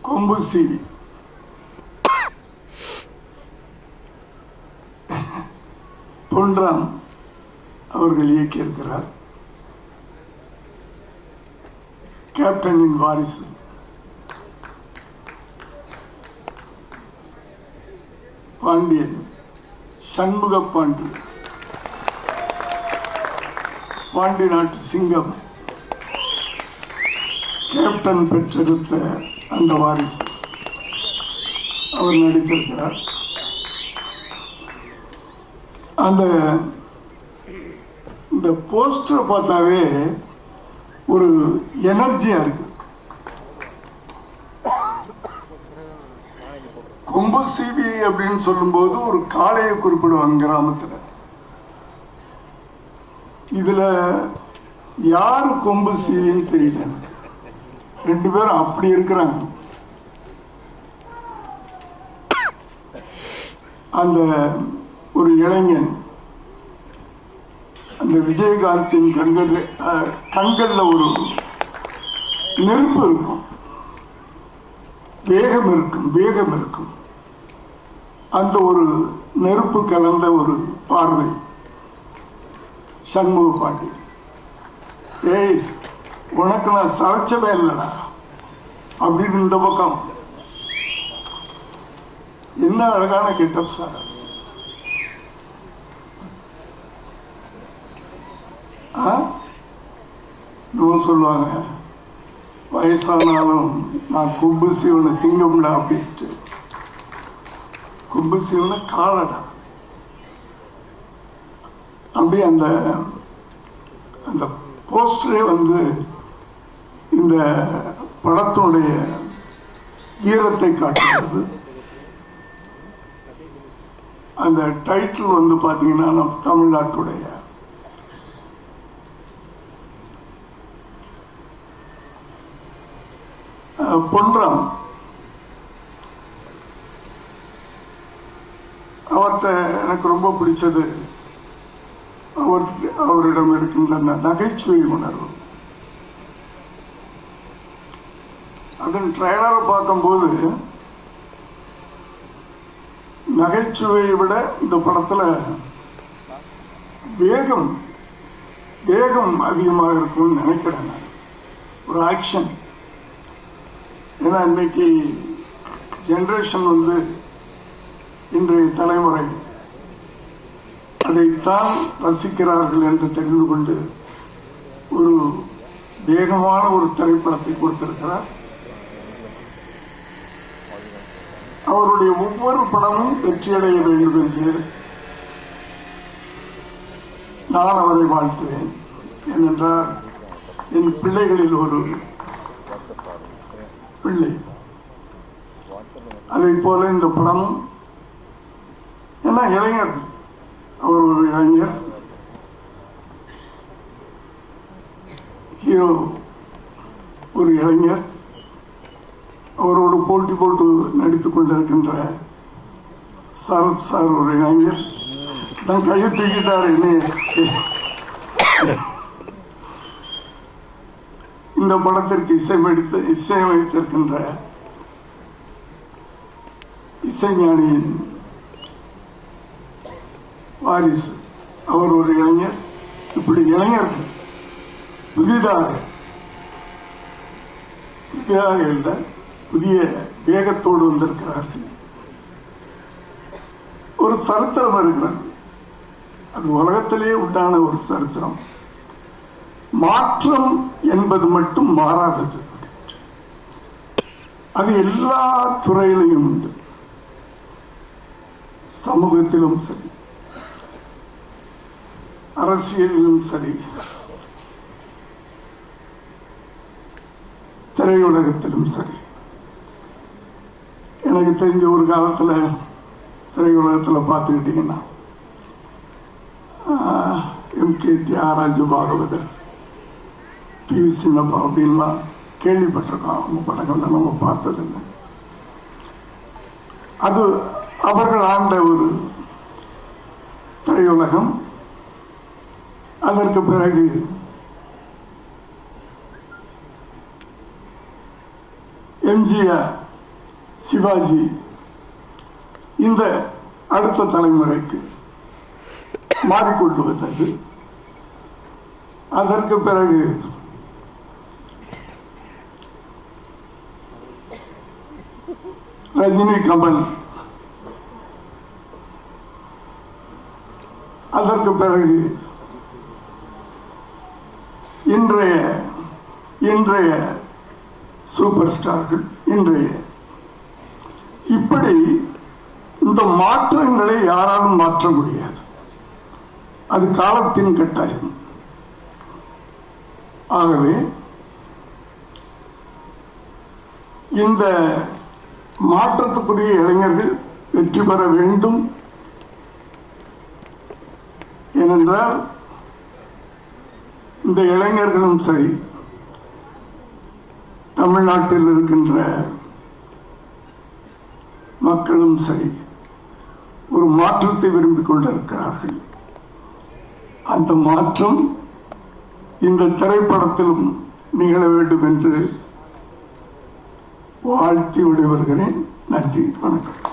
கொம்பு சீவி பொன்ராம் அவர்கள் இயக்கியிருக்கிறார். கேப்டனின் வாரிசு. பாண்டியன், சண்முக பாண்டியன், பாண்டி நாட்டு சிங்கம், கேப்டன் பெற்றெடுத்த அந்த வாரிசு அவர் நடித்திருக்கிறார். அந்த இந்த போஸ்டரை பார்த்தாவே ஒரு எனர்ஜியா இருக்கு. கொம்பு சீவி அப்படின்னு சொல்லும்போது ஒரு காளையை குறிப்பிடுவாங்க கிராமத்தில். இதுல யாரு கொம்பு சீவின்னு தெரியல எனக்கு. ரெண்டு பேரும் அப்படி இருக்கிறாங்க. அந்த ஒரு இளைஞன் அந்த விஜயகாந்தின் கண்கள்ல ஒரு நெருப்பு இருக்கும், வேகம் இருக்கும். அந்த ஒரு நெருப்பு கலந்த ஒரு பார்வை. சண்முக பாண்டி, ஏய் உனக்கு நான் சளைச்சவே இல்லைடா அப்படின்னு இந்த பக்கம். என்ன அழகான கெட்டப் சார். சொல்லுவாங்க வயசானாலும் நான் கொம்பு சீவன சிங்கம்டா அப்படின்ட்டு. கொம்பு சீவன காலடா அப்படி அந்த அந்த போஸ்டரே இந்த படத்தினுடைய வீரத்தை காட்டுகிறது. அந்த டைட்டில் பார்த்தீங்கன்னா நம்ம தமிழ்நாட்டுடைய பொன்ராம். அவர்கிட்ட எனக்கு ரொம்ப பிடிச்சது அவரிடம் இருக்கின்ற நகைச்சுவை உணர்வு. அதன் ட்ரெய்லரை பார்க்கும்போது நகைச்சுவையை விட இந்த படத்துல வேகம் அதிகமாக இருக்கும்னு நினைக்கிறேன். ஒரு ஆக்ஷன். ஏன்னா இன்னைக்கு ஜெனரேஷன் இன்றைய தலைமுறை அதைத்தான் ரசிக்கிறார்கள் என்று தெரிந்து கொண்டு ஒரு வேகமான ஒரு திரைப்படத்தை கொடுத்திருக்கிறார். அவருடைய ஒவ்வொரு படமும் வெற்றியடைய வேண்டும் என்று நான் அவரை வாழ்த்துவேன். ஏனென்றால் என் பிள்ளைகளில் ஒரு பிள்ளை. அதை போல இந்த படம் என்ன இளைஞர், அவர் ஒரு இளைஞர் ஹீரோ, ஒரு இளைஞர். அவரோடு போட்டி போட்டு நடித்துக் கொண்டிருக்கின்ற சரத் சார் ஒரு இளைஞர். தன் கையை தூக்கிட்டார். இந்த படத்திற்கு இசையமைத்திருக்கின்ற இசைஞானியின் வாரிசு அவர் ஒரு இளைஞர். இப்படி இளைஞர்கள் புதிதாக இல்லை, புதிய வேகத்தோடு வந்திருக்கிறார்கள். ஒரு சரித்திரம் இருக்கிறது. அது உலகத்திலே உண்டான ஒரு சரித்திரம். மாற்றம் என்பது மட்டும் மாறாதது. அது எல்லா துறையிலையும் உண்டு. சமூகத்திலும் சரி, அரசியலிலும் சரி, திரையுலகத்திலும் சரி. எனக்கு தெரிஞ்ச ஒரு காலத்தில் திரையுலகத்தில் பார்த்துக்கிட்டீங்கன்னா எம்.கே. தியாகராஜ பாகவதர், பி. சின்னப்பா அப்படின்லாம் கேள்விப்பட்டிருக்கோம். அவங்க படங்கள்லாம் நம்ம பார்த்ததில்லை. அது அவர்கள் ஆண்ட ஒரு திரையுலகம். அதற்கு பிறகு எம்ஜிஆர் சிவாஜி இந்த அடுத்த தலைமுறைக்கு மாறிக்கொண்டு வந்தது. அதற்கு பிறகு ரஜினி, கமல், அதற்கு பிறகு இன்றைய சூப்பர் ஸ்டார்கள், இப்படி இந்த மாற்றங்களை யாராலும் மாற்ற முடியாது. அது காலத்தின் கட்டாயம். ஆகவே இந்த மாற்றத்துக்குரிய இளைஞர்கள் வெற்றி பெற வேண்டும். ஏனென்றால் இந்த இளைஞர்களும் சரி, தமிழ்நாட்டில் இருக்கின்ற மக்களும் சரி, ஒரு மாற்றத்தை விரும்பிக் கொண்டிருக்கிறார்கள். அந்த மாற்றம் இந்த திரைப்படத்திலும் நிகழ வேண்டும் என்று வாழ்த்தி விடைபெறுகிறேன். நன்றி, வணக்கம்.